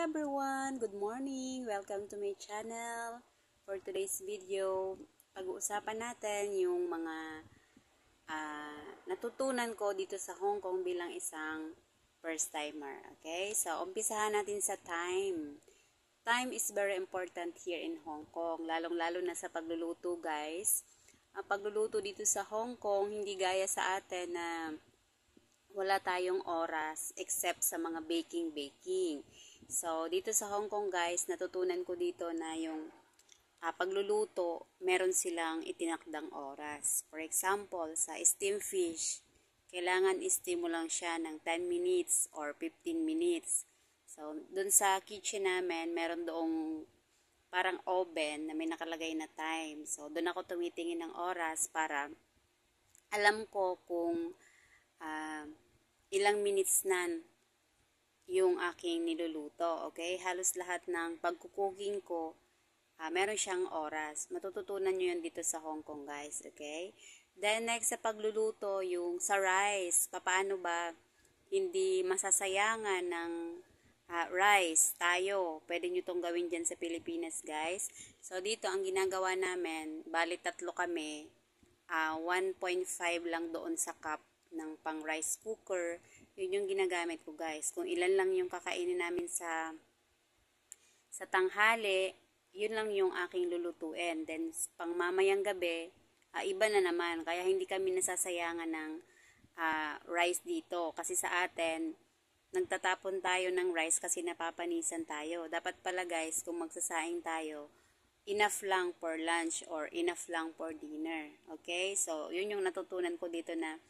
everyone! Good morning! Welcome to my channel. For today's video, pag-uusapan natin yung mga natutunan ko dito sa Hong Kong bilang isang first timer. Okay? So, umpisahan natin sa time. Time is very important here in Hong Kong, lalong-lalo na sa pagluluto, guys. Ang pagluluto dito sa Hong Kong, hindi gaya sa atin na wala tayong oras except sa mga baking. So, dito sa Hong Kong, guys, natutunan ko dito na yung pagluluto, meron silang itinakdang oras. For example, sa steam fish, kailangan i-steam mo lang siya ng 10 minutes or 15 minutes. So, dun sa kitchen namin, meron doong parang oven na may nakalagay na time. So, dun ako tumitingin ng oras para alam ko kung ilang minutes na yung aking niluluto. Okay? Halos lahat ng pagkukuking ko, meron siyang oras. Matututunan nyo yun dito sa Hong Kong, guys. Okay? Then, next sa pagluluto, yung sa rice. Paano ba hindi masasayangan ng rice tayo? Pwede nyo itong gawin dyan sa Pilipinas, guys. So, dito, ang ginagawa namin, bali 3 kami, 1.5 lang doon sa cup ng pang rice cooker. Yun yung ginagamit ko, guys. Kung ilan lang yung kakainin namin sa tanghali, yun lang yung aking lulutuin. Then, pang mamayang gabi, iba na naman. Kaya hindi kami nasasayangan ng rice dito. Kasi sa atin, nagtatapon tayo ng rice kasi napapanisan tayo. Dapat pala, guys, kung magsasaing tayo, enough lang for lunch or enough lang for dinner. Okay? So, yun yung natutunan ko dito na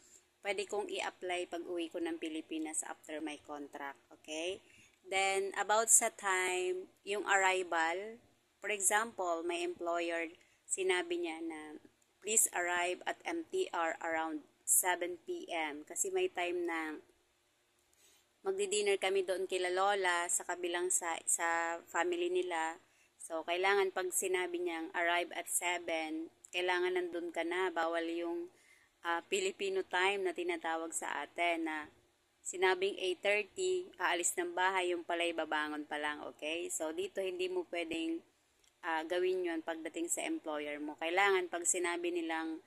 pwede kong i-apply pag uwi ko ng Pilipinas after my contract. Okay? Then, about sa time, yung arrival, for example, my employer, sinabi niya na please arrive at MTR around 7 p.m. Kasi may time na magdi-dinner kami doon kila Lola sa kabilang sa family nila. So, kailangan pag sinabi niyang arrive at 7, kailangan nandun ka na. Bawal yung Filipino time na tinatawag sa atin na sinabing 8:30, aalis ng bahay, yung pala'y babangon pa lang, okay? So, dito hindi mo pwedeng gawin yun pagdating sa employer mo. Kailangan pag sinabi nilang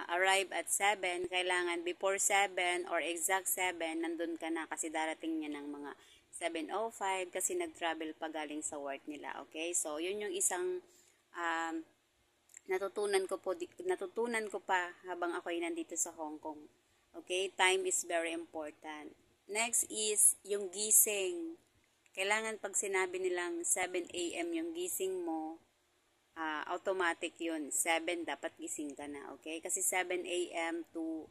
arrive at 7, kailangan before 7 or exact 7, nandun ka na kasi darating niya ng mga 7:05 kasi nag-travel pa galing sa work nila, okay? So, yun yung isang natutunan ko pa habang ako ay nandito sa Hong Kong. Okay? Time is very important. Next is yung gising. Kailangan pag sinabi nilang 7 a.m. yung gising mo, automatic yun. 7 dapat gising ka na. Okay? Kasi 7 a.m. to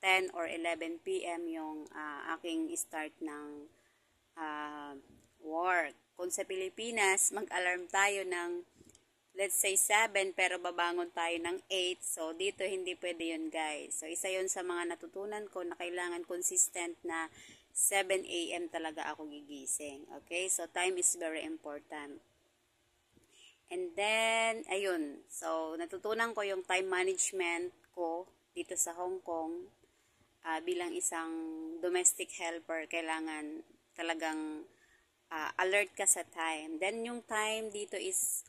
10 or 11 p.m. yung aking start ng work. Kung sa Pilipinas, mag-alarm tayo ng let's say 7, pero babangon tayo ng 8. So, dito hindi pwede yun, guys. So, isa yun sa mga natutunan ko na kailangan consistent na 7 a.m. talaga ako gigising. Okay? So, time is very important. And then, ayun. So, natutunan ko yung time management ko dito sa Hong Kong. Bilang isang domestic helper, kailangan talagang alert ka sa time. Then, yung time dito is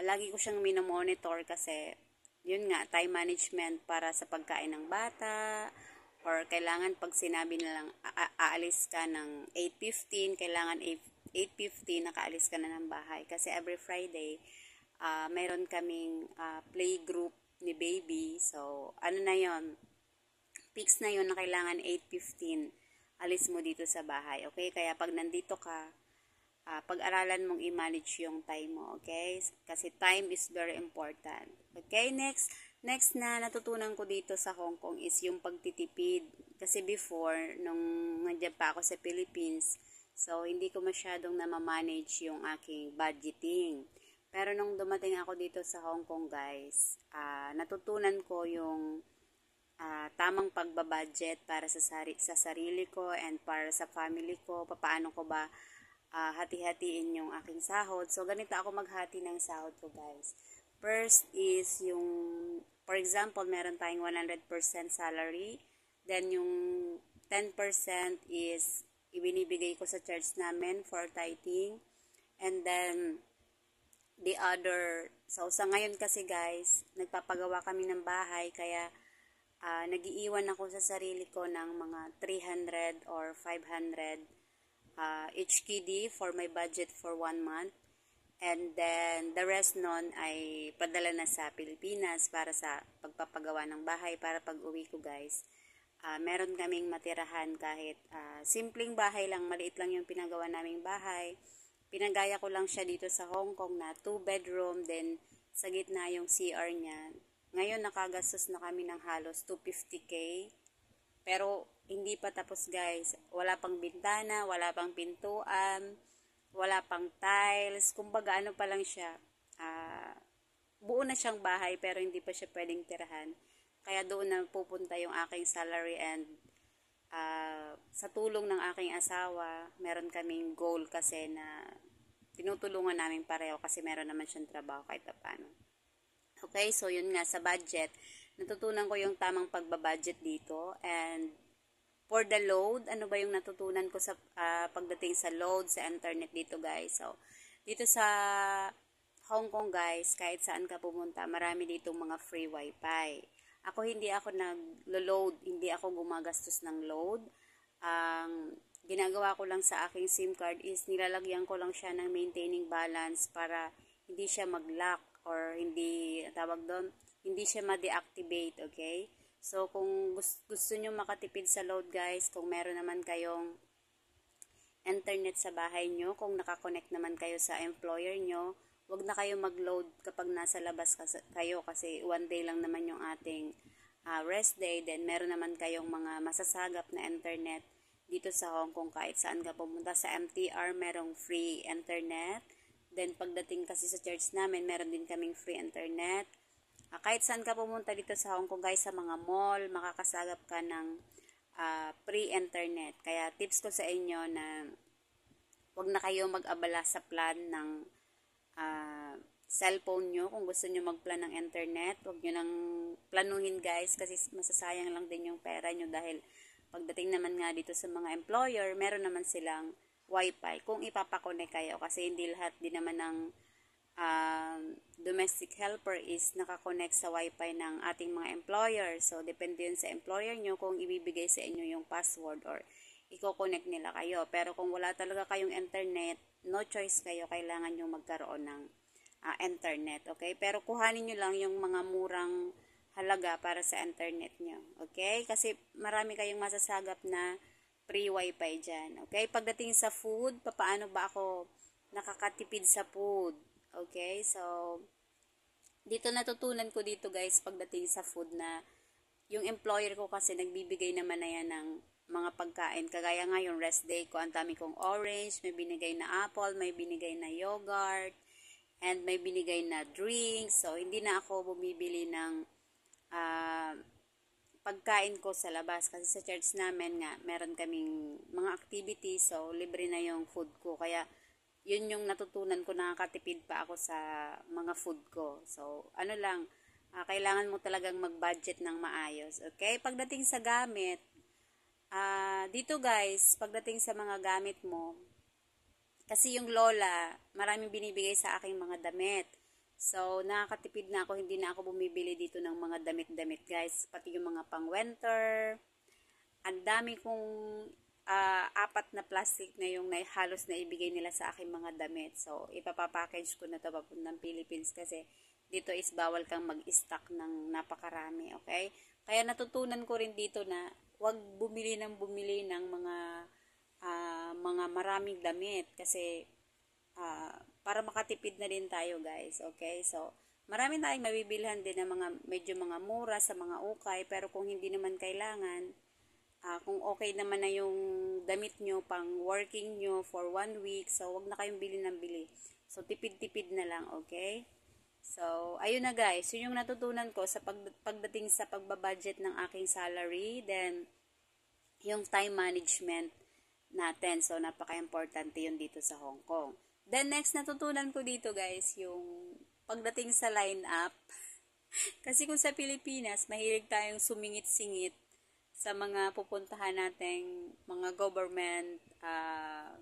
lagi ko siyang minomonitor kasi yun nga, time management para sa pagkain ng bata or kailangan pag sinabi nilang aalis ka ng 8:15, kailangan 8:50 nakaalis ka na ng bahay kasi every Friday mayroon kaming play group ni baby. So, ano na yon, fix na yon na kailangan 8:15 alis mo dito sa bahay. Okay? Kaya pag nandito ka, pag-aralan mong i-manage yung time mo, okay? Kasi time is very important. Okay, next na natutunan ko dito sa Hong Kong is yung pagtitipid. Kasi before, nung nandiyan pa ako sa Philippines, so hindi ko masyadong na-manage yung aking budgeting. Pero nung dumating ako dito sa Hong Kong, guys, natutunan ko yung tamang pagbabudget para sa sarili ko and para sa family ko. Paano ko ba hati-hatiin yung aking sahod. So, ganito ako maghati ng sahod ko, guys. First is yung, for example, meron tayong 100% salary. Then, yung 10% is ibinibigay ko sa church namin for tithing. And then, the other, so sa ngayon kasi guys, nagpapagawa kami ng bahay, kaya nag-iiwan ako sa sarili ko ng mga 300 or 500 HKD for my budget for 1 month. And then, the rest nun ay padala na sa Pilipinas para sa pagpapagawa ng bahay para pag uwi ko guys. Meron kaming matirahan kahit simpleng bahay lang, maliit lang yung pinagawa naming bahay. Pinagaya ko lang siya dito sa Hong Kong na 2 bedroom, then sa gitna yung CR niya. Ngayon nakagastos na kami ng halos 250k. Pero hindi pa tapos guys. Wala pang bintana, wala pang pintuan, wala pang tiles. Kumbaga ano pa lang siya. Buo na siyang bahay pero hindi pa siya pwedeng tirahan. Kaya doon na pupunta yung aking salary, and sa tulong ng aking asawa, meron kaming goal kasi na tinutulungan namin pareho kasi meron naman siyang trabaho kahit paano. Okay, so yun nga sa budget, natutunan ko yung tamang pagbabudget dito. And for the load, ano ba yung natutunan ko sa pagdating sa load sa internet dito guys? So dito sa Hong Kong guys, kahit saan ka pumunta, marami dito mga free wifi. Ako hindi ako nag-load, hindi ako gumagastos ng load. Ang ginagawa ko lang sa aking SIM card is nilalagyan ko lang siya ng maintaining balance para hindi siya mag-lock or hindi, tawag doon, hindi siya ma-deactivate, okay? So, kung gusto nyo makatipid sa load guys, kung meron naman kayong internet sa bahay nyo, kung nakakonect naman kayo sa employer nyo, wag na kayo mag-load kapag nasa labas kayo kasi 1 day lang naman yung ating rest day. Then, meron naman kayong mga masasagap na internet dito sa Hong Kong kahit saan ka pumunta. Sa MTR, merong free internet. Then, pagdating kasi sa church namin, meron din kaming free internet. Kahit saan ka pumunta dito sa Hong Kong guys, sa mga mall, makakasagap ka ng free internet. Kaya tips ko sa inyo na wag na kayo mag-abala sa plan ng cellphone nyo. Kung gusto nyo mag-plan ng internet, wag nyo nang planuhin guys kasi masasayang lang din yung pera nyo dahil pagdating naman nga dito sa mga employer, meron naman silang wifi kung ipapakonek kayo kasi hindi lahat din naman ng domestic helper is nakakonect sa wifi ng ating mga employer. So, depende yun sa employer nyo kung ibibigay sa inyo yung password or i-connect nila kayo. Pero kung wala talaga kayong internet, no choice kayo, kailangan nyo magkaroon ng internet, okay? Pero kuhanin nyo lang yung mga murang halaga para sa internet nyo, okay? Kasi marami kayong masasagap na free wifi dyan, okay? Pagdating sa food, paano ba ako nakakatipid sa food, okay? So, dito natutunan ko dito guys, pagdating sa food na yung employer ko kasi nagbibigay naman na yan ng mga pagkain. Kagaya nga yung rest day ko, ang dami kong orange, may binigay na apple, may binigay na yogurt, and may binigay na drinks. So, hindi na ako bumibili ng pagkain ko sa labas. Kasi sa church namin nga, meron kaming mga activities. So, libre na yung food ko. Kaya, yun yung natutunan ko, nakakatipid pa ako sa mga food ko. So, ano lang, kailangan mo talagang mag-budget ng maayos. Okay? Pagdating sa gamit, dito guys, pagdating sa mga gamit mo, kasi yung lola, maraming binibigay sa aking mga damit. So, nakakatipid na ako, hindi na ako bumibili dito ng mga damit-damit guys. Pati yung mga pang-winter. Ang dami kong 4 na plastic na yung halos na ibigay nila sa aking mga damit. So, ipapapackage ko na ito papuntang Philippines kasi dito is bawal kang mag-stock ng napakarami, okay? Kaya natutunan ko rin dito na wag bumili ng mga maraming damit kasi para makatipid na din tayo guys, okay? So, marami tayong mabibilhan din ng mga medyo mga mura sa mga ukay, pero kung hindi naman kailangan, kung okay naman na yung damit nyo pang working nyo for 1 week, so wag na kayong bili ng bili. So, tipid-tipid na lang, okay? So, ayun na guys, yun yung natutunan ko sa pagdating sa pagbabudget ng aking salary, then yung time management natin. So, napaka-importante yun dito sa Hong Kong. Then, next natutunan ko dito guys, yung pagdating sa line-up. Kasi kung sa Pilipinas, mahilig tayong sumingit-singit sa mga pupuntahan nating mga government ah,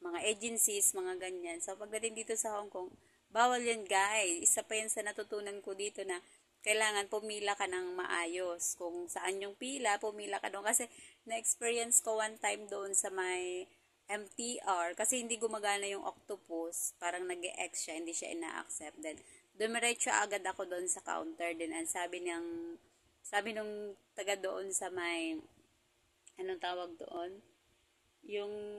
mga agencies, mga ganyan. So, pagdating dito sa Hong Kong, bawal yun, guys. Isa pa yan sa natutunan ko dito na kailangan pumila ka ng maayos. Kung saan yung pila, pumila ka doon. Kasi na-experience ko one time doon sa may MTR. Kasi hindi gumagana yung octopus. Parang nag-e-X siya, hindi siya ina-accept. Then, dumiretso agad ako doon sa counter din. And sabi nung taga doon sa may, anong tawag doon?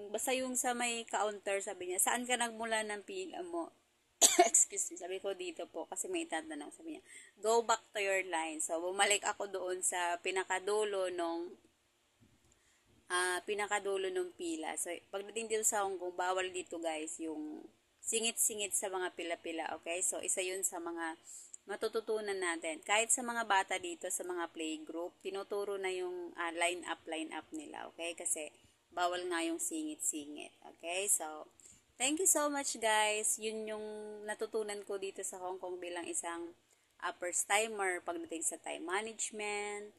Basta yung sa may counter, sabi niya, saan ka nagmula ng pila mo? Excuse me, sabi ko dito po, kasi may itatanong, sabi niya, go back to your line. So, bumalik ako doon sa pinakadulo nung pila. So, pagdating dito sa Hong Kong, bawal dito guys, yung singit-singit sa mga pila-pila, okay? So, isa yun sa mga matututunan natin. Kahit sa mga bata dito, sa mga playgroup, tinuturo na yung line up nila, okay? Kasi, bawal nga yung singit-singit. Okay? So, thank you so much guys. Yun yung natutunan ko dito sa Hong Kong bilang isang first timer pagdating sa time management,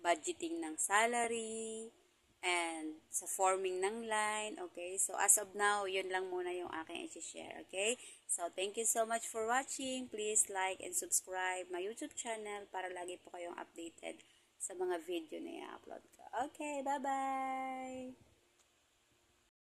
budgeting ng salary, and sa forming ng line. Okay? So, as of now, yun lang muna yung aking i-share. Okay? So, thank you so much for watching. Please like and subscribe my YouTube channel para lagi po kayong updated sa mga video na i-upload ko. Okay, bye-bye!